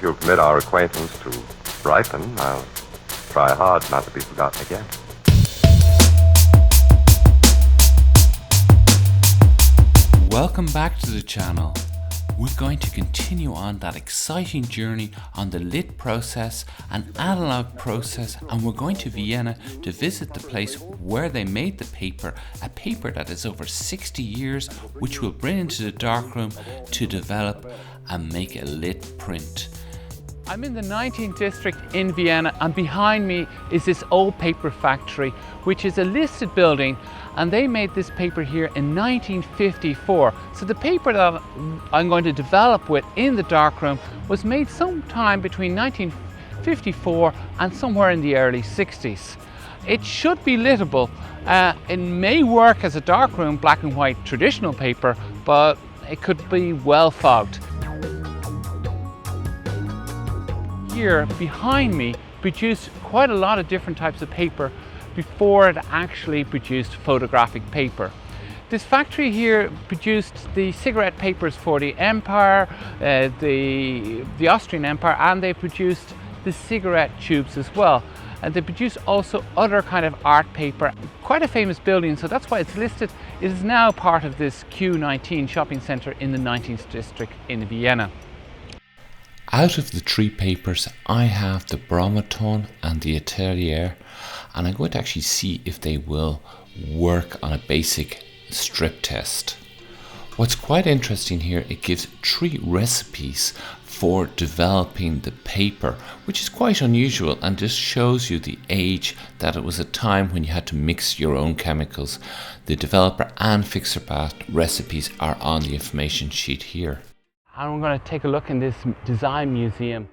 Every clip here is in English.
If you'll permit our acquaintance to ripen, I'll try hard not to be forgotten again. Welcome back to the channel. We're going to continue on that exciting journey on the Lith process, an analog process, and we're going to Vienna to visit the place where they made the paper, a paper that is over 60 years, which we'll bring into the darkroom to develop and make a Lith print. I'm in the 19th district in Vienna, and behind me is this old paper factory, which is a listed building, and they made this paper here in 1954. So the paper that I'm going to develop with in the darkroom was made sometime between 1954 and somewhere in the early 60s. It should be litable. It may work as a darkroom black and white traditional paper, but it could be well fogged. Here behind me produced quite a lot of different types of paper before it actually produced photographic paper. This factory here produced the cigarette papers for the Empire, the Austrian Empire, and they produced the cigarette tubes as well. And they produced also other kind of art paper. Quite a famous building, so that's why it's listed. It is now part of this Q19 shopping centre in the 19th district in Vienna. Out of the three papers, I have the Bromaton and the Atelier, and I'm going to actually see if they will work on a basic strip test. What's quite interesting here, it gives 3 recipes for developing the paper, which is quite unusual, and just shows you the age that it was a time when you had to mix your own chemicals. The developer and fixer bath recipes are on the information sheet here. And we're going to take a look in this design museum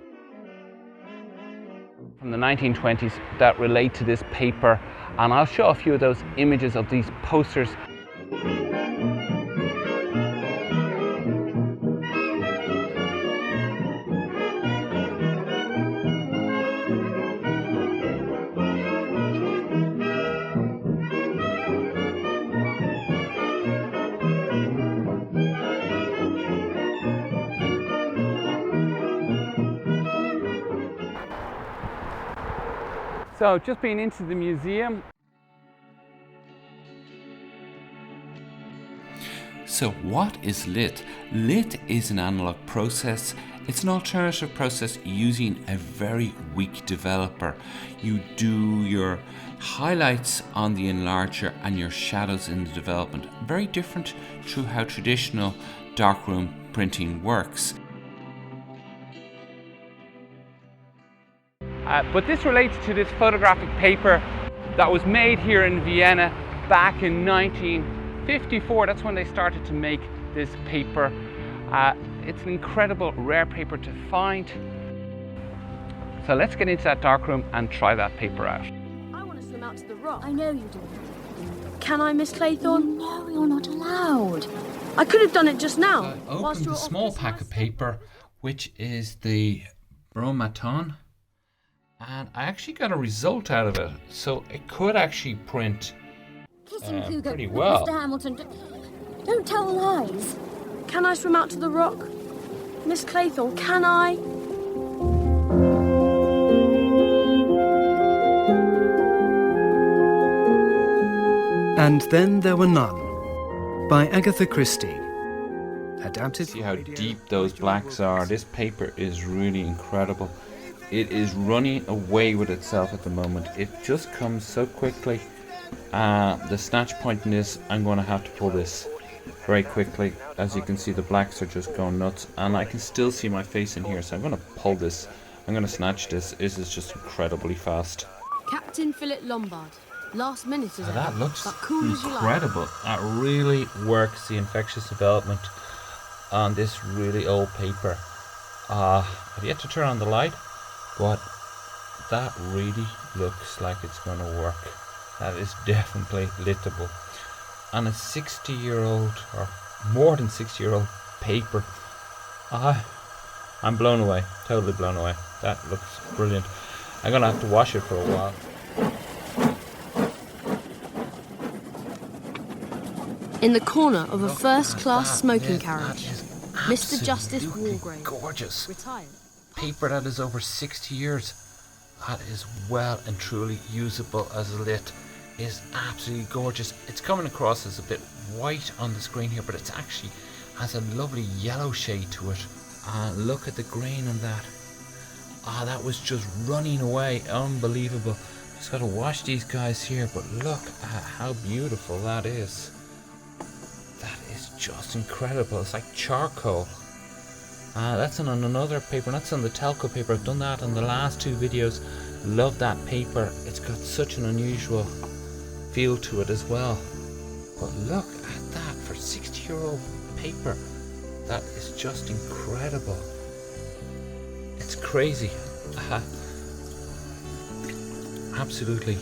from the 1920s that relate to this paper, and I'll show a few of those images of these posters. So just been into the museum. So what is Lith? Lith is an analog process. It's an alternative process using a very weak developer. You do your highlights on the enlarger and your shadows in the development. Very different to how traditional darkroom printing works. But this relates to this photographic paper that was made here in Vienna back in 1954. That's when they started to make this paper. It's an incredible rare paper to find. So let's get into that darkroom and try that paper out. I want to swim out to the rock. I know you do. Can I, Miss Claythorne? No, you're not allowed. I could have done it just now. I opened the small pack of paper, which is the Bromaton. And I actually got a result out of it, so it could actually print pretty well. Mr. Hamilton, don't tell lies. Can I swim out to the rock? Miss Claythorne, can I? And Then There Were None, by Agatha Christie. Adapted. See how deep those blacks are. This paper is really incredible. It is running away with itself at the moment. It just comes so quickly. The snatch point in this, I'm going to have to pull this very quickly. As you can see, the blacks are just going nuts, and I can still see my face in here, so I'm going to pull this. I'm going to snatch this. This is just incredibly fast. Captain Philip Lombard. Last minute is That looks but cool incredible. That really works the infectious development on this really old paper. I've yet to turn on the light, but that really looks like it's going to work. That is definitely litable. On a 60-year-old or more than 60-year-old paper, I'm blown away, totally blown away. That looks brilliant. I'm going to have to wash it for a while. In the corner of a first-class smoking carriage, Mr. Justice Walgrave, gorgeous. retired, paper that is over 60 years. That is well and truly usable as a lit. Is absolutely gorgeous. It's coming across as a bit white on the screen here, but it's actually has a lovely yellow shade to it. Look at the grain on that. That was just running away. Unbelievable. Just got to wash these guys here, but look at how beautiful that is. That is just incredible. It's like charcoal. That's on another paper. That's on the Telco paper. I've done that on the last 2 videos. Love that paper. It's got such an unusual feel to it as well. But look at that for 60-year-old paper. That is just incredible. It's crazy. Absolutely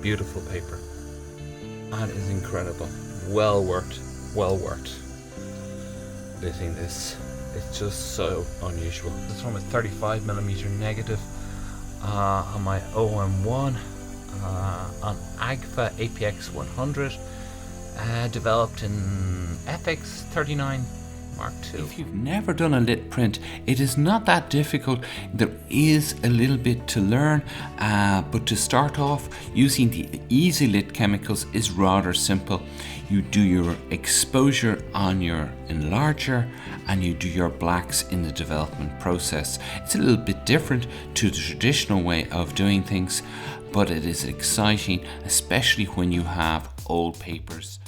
beautiful paper. That is incredible. Well worth lithing this. It's just so unusual. This one was 35mm negative on my OM1 on Agfa APX 100, developed in FX 39 Mark II. If you've never done a lit print, it is not that difficult. There is a little bit to learn, but to start off, using the easy lit chemicals is rather simple. You do your exposure on your enlarger and you do your blacks in the development process. It's a little bit different to the traditional way of doing things, but it is exciting, especially when you have old papers.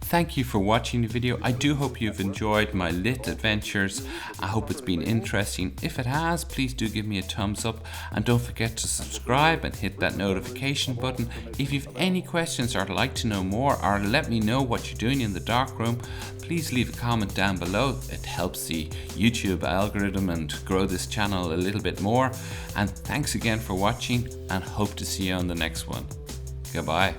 Thank you for watching the video. I do hope you've enjoyed my lit adventures. I hope it's been interesting. If it has, please do give me a thumbs up and don't forget to subscribe and hit that notification button. If you've any questions or like to know more or let me know what you're doing in the darkroom, please leave a comment down below. It helps the YouTube algorithm and grow this channel a little bit more. And thanks again for watching and hope to see you on the next one. Goodbye.